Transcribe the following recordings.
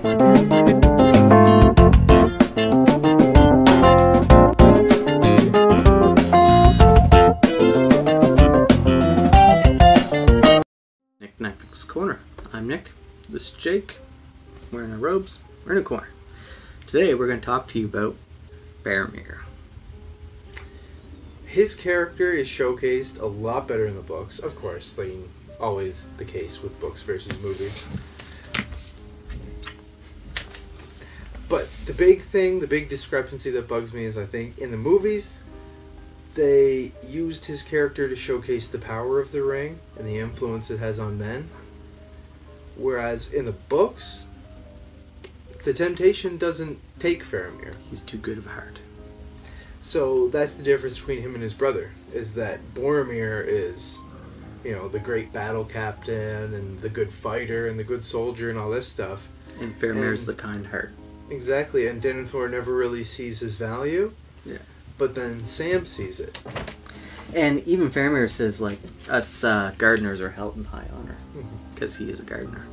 Nick's Corner. I'm Nick. This is Jake. We're in our robes. We're in a corner. Today we're going to talk to you about Faramir. His character is showcased a lot better in the books. Of course, like always the case with books versus movies. But the big discrepancy that bugs me is I think in the movies, they used his character to showcase the power of the ring and the influence it has on men. Whereas in the books, the temptation doesn't take Faramir. He's too good of heart. So that's the difference between him and his brother, is that Boromir is, the great battle captain and the good fighter and the good soldier and all this stuff. And Faramir's the kind heart. Exactly, and Denethor never really sees his value. Yeah. But then Sam sees it. And even Faramir says, like, us gardeners are held in high honor. Because he is a gardener.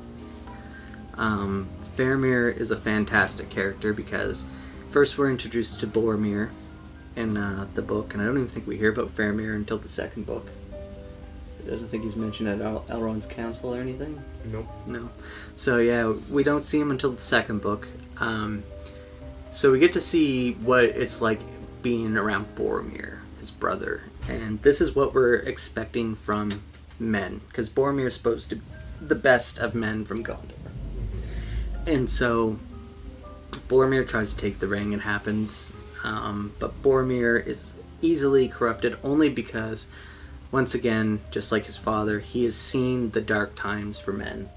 Faramir is a fantastic character because first we're introduced to Boromir in the book, and I don't even think we hear about Faramir until the second book. I don't think he's mentioned at Elrond's council or anything. Nope. No. So yeah, we don't see him until the second book. So we get to see what it's like being around Boromir, his brother, and this is what we're expecting from men, because Boromir is supposed to be the best of men from Gondor. And so Boromir tries to take the ring, it happens, but Boromir is easily corrupted only because, once again, just like his father, he has seen the dark times for men.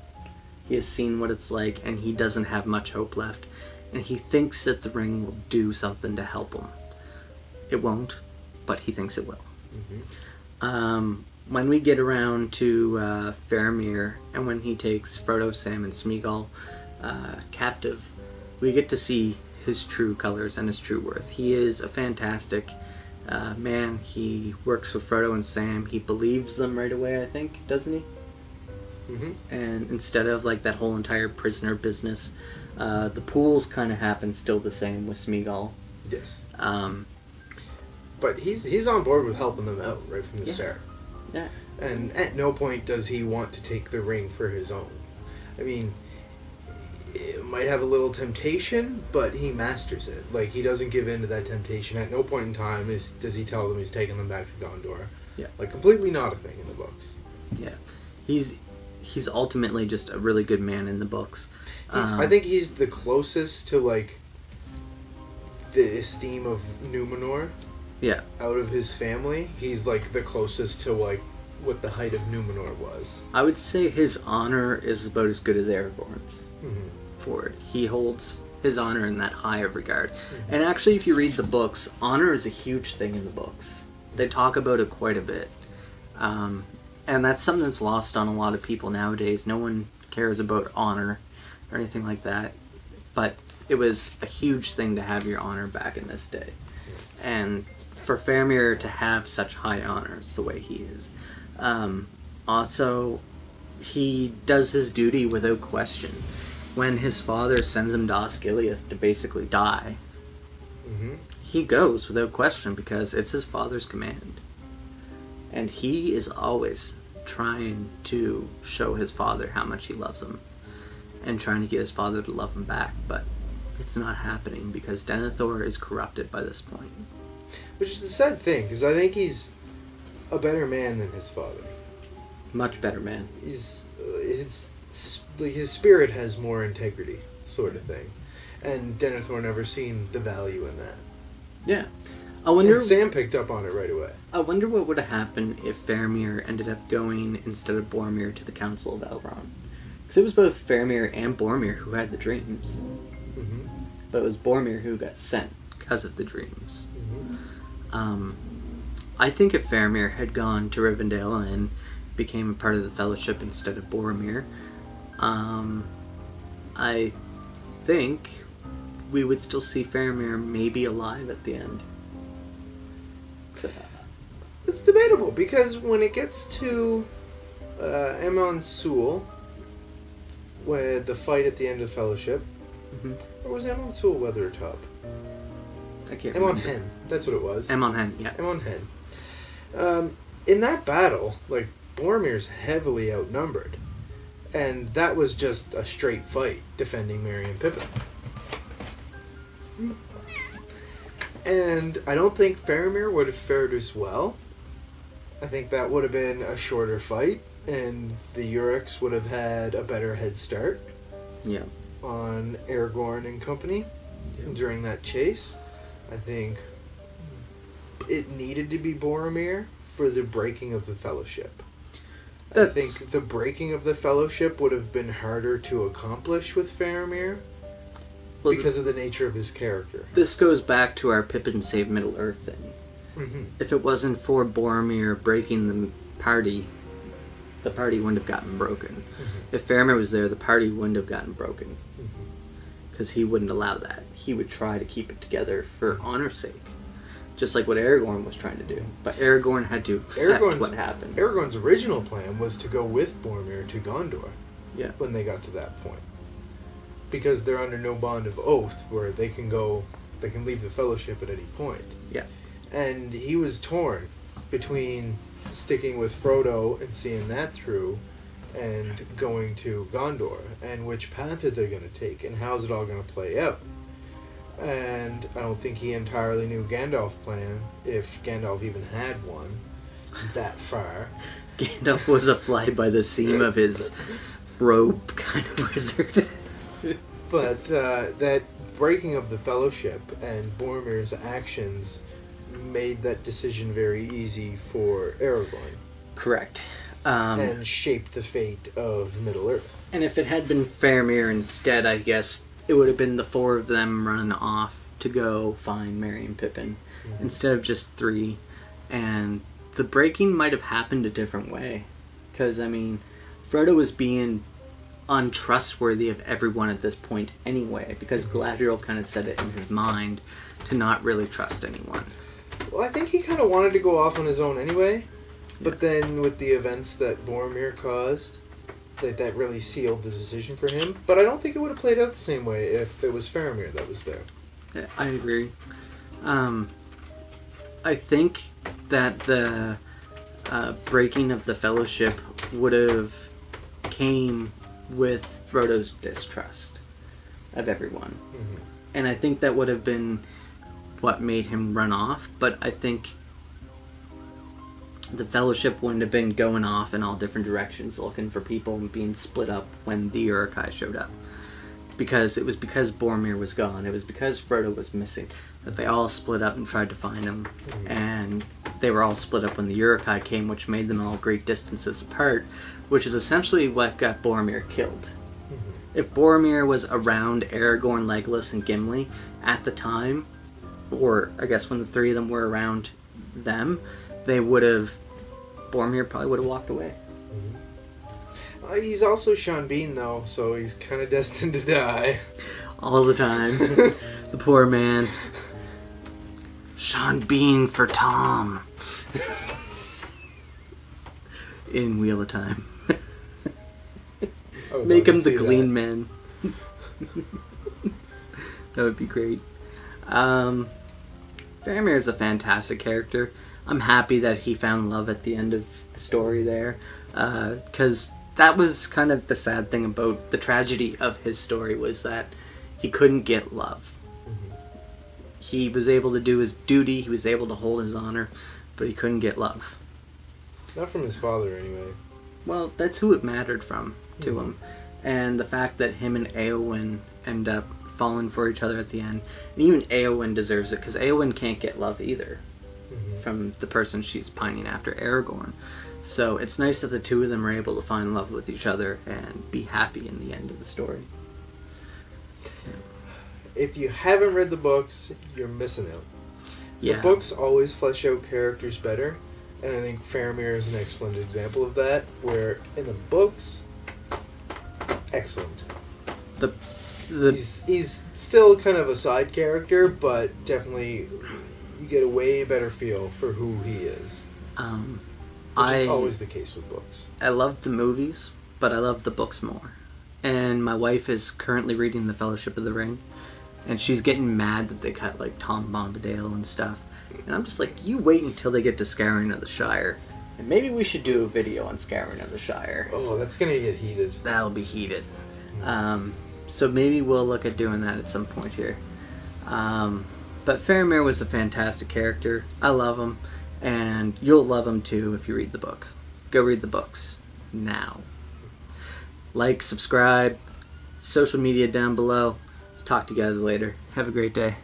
He has seen what it's like, and he doesn't have much hope left, and he thinks that the ring will do something to help him. It won't, but he thinks it will. When we get around to Faramir, and when he takes Frodo, Sam, and Smeagol captive, we get to see his true colors and his true worth. He is a fantastic man. He works with Frodo and Sam. He believes them right away, I think, doesn't he? And instead of like that whole entire prisoner business, the pools kind of happen still the same with Smeagol. Yes. But he's on board with helping them out right from the start. Yeah. And at no point does he want to take the ring for his own. I mean, it might have a little temptation, but he masters it. Like, he doesn't give in to that temptation. At no point in time does he tell them he's taking them back to Gondor. Yeah. Like, completely not a thing in the books. Yeah. He's ultimately just a really good man in the books. I think he's the closest to, like, the esteem of Numenor. Yeah. Out of his family, he's, like, the closest to, like, what the height of Numenor was. I would say his honor is about as good as Aragorn's for it. He holds his honor in that high of regard. And actually, if you read the books, honor is a huge thing in the books. They talk about it quite a bit. And that's something that's lost on a lot of people nowadays. No one cares about honor or anything like that. But it was a huge thing to have your honor back in this day. And for Faramir to have such high honors the way he is. Also, he does his duty without question. When his father sends him to Osgiliath to basically die, he goes without question because it's his father's command. And he is always trying to show his father how much he loves him and trying to get his father to love him back, but it's not happening because Denethor is corrupted by this point. Which is the sad thing, because I think he's a better man than his father. Much better man. His spirit has more integrity, sort of thing. And Denethor never seen the value in that. Yeah. And Sam picked up on it right away. I wonder what would have happened if Faramir ended up going instead of Boromir to the Council of Elrond. Because it was both Faramir and Boromir who had the dreams. But it was Boromir who got sent because of the dreams. I think if Faramir had gone to Rivendell and became a part of the Fellowship instead of Boromir, I think we would still see Faramir maybe alive at the end. It's debatable, because when it gets to Emon Sul, with the fight at the end of Fellowship, Or was Aemon Sul Weathertop? I can't Aemon remember. Hen. That's what it was. Aemon Hen, yeah. Aemon Hen. In that battle, like, Boromir's heavily outnumbered. And that was just a straight fight, defending Merry and Pippin. And I don't think Faramir would have fared as well. I think that would have been a shorter fight, and the Urux would have had a better head start on Aragorn and company during that chase. I think it needed to be Boromir for the breaking of the Fellowship. I think the breaking of the Fellowship would have been harder to accomplish with Faramir because of the nature of his character. This goes back to our Pippin save Middle-earth thing. Mm-hmm. If it wasn't for Boromir breaking the party wouldn't have gotten broken. Mm-hmm. If Faramir was there, the party wouldn't have gotten broken. Because he wouldn't allow that. He would try to keep it together for honor's sake. Just like what Aragorn was trying to do. But Aragorn had to accept what happened. Aragorn's original plan was to go with Boromir to Gondor. Yeah. When they got to that point. Because they're under no bond of oath where they can leave the Fellowship at any point. Yeah. And he was torn between sticking with Frodo and seeing that through and going to Gondor, and which path are they going to take, and how's it all going to play out. And I don't think he entirely knew Gandalf's plan, if Gandalf even had one, that far. Gandalf was a fly by the seam of his robe kind of wizard. But that breaking of the Fellowship and Boromir's actions made that decision very easy for Aragorn. Correct. And shaped the fate of Middle-earth. And if it had been Faramir instead, I guess it would have been the four of them running off to go find Merry and Pippin instead of just three. And the breaking might have happened a different way. Because, I mean, Frodo was being untrustworthy of everyone at this point anyway, because Galadriel kind of said it in his mind to not really trust anyone. Well, I think he kind of wanted to go off on his own anyway, but then with the events that Boromir caused, that really sealed the decision for him. But I don't think it would have played out the same way if it was Faramir that was there. Yeah, I agree. I think that the breaking of the Fellowship would have came with Frodo's distrust of everyone. And I think that would have been what made him run off, but I think the Fellowship wouldn't have been going off in all different directions looking for people and being split up when the Uruk-hai showed up. Because it was because Boromir was gone, it was because Frodo was missing, that they all split up and tried to find him. And they were all split up when the Uruk-hai came, which made them all great distances apart, which is essentially what got Boromir killed. If Boromir was around Aragorn, Legolas, and Gimli at the time, or I guess when the three of them were around them, Boromir probably would have walked away. He's also Sean Bean, though, so he's kind of destined to die. All the time. The poor man. Sean Bean for Tom. In Wheel of Time. Make him the Glean Man. That would be great. Faramir is a fantastic character. I'm happy that he found love at the end of the story there. Because that was kind of the sad thing about the tragedy of his story, was that he couldn't get love. He was able to do his duty, he was able to hold his honor, but he couldn't get love. Not from his father, anyway. Well, that's who it mattered from to him. And the fact that him and Éowyn end up falling for each other at the end. And even Éowyn deserves it, because Éowyn can't get love either from the person she's pining after, Aragorn. So it's nice that the two of them are able to find love with each other and be happy in the end of the story. If you haven't read the books, you're missing out. Yeah. The books always flesh out characters better, and I think Faramir is an excellent example of that, where in the books, excellent. He's still kind of a side character, but definitely you get a way better feel for who he is. Which is always the case with books. I love the movies, but I love the books more. and my wife is currently reading The Fellowship of the Ring, and she's getting mad that they cut like Tom Bombadil and stuff. And I'm just like, you wait until they get to Scouring of the Shire. And maybe we should do a video on Scouring of the Shire. Oh, that's gonna get heated. That'll be heated. So maybe we'll look at doing that at some point here. But Faramir was a fantastic character. I love him. And you'll love him too if you read the book. Go read the books. Now. Like, subscribe, social media down below. Talk to you guys later. Have a great day.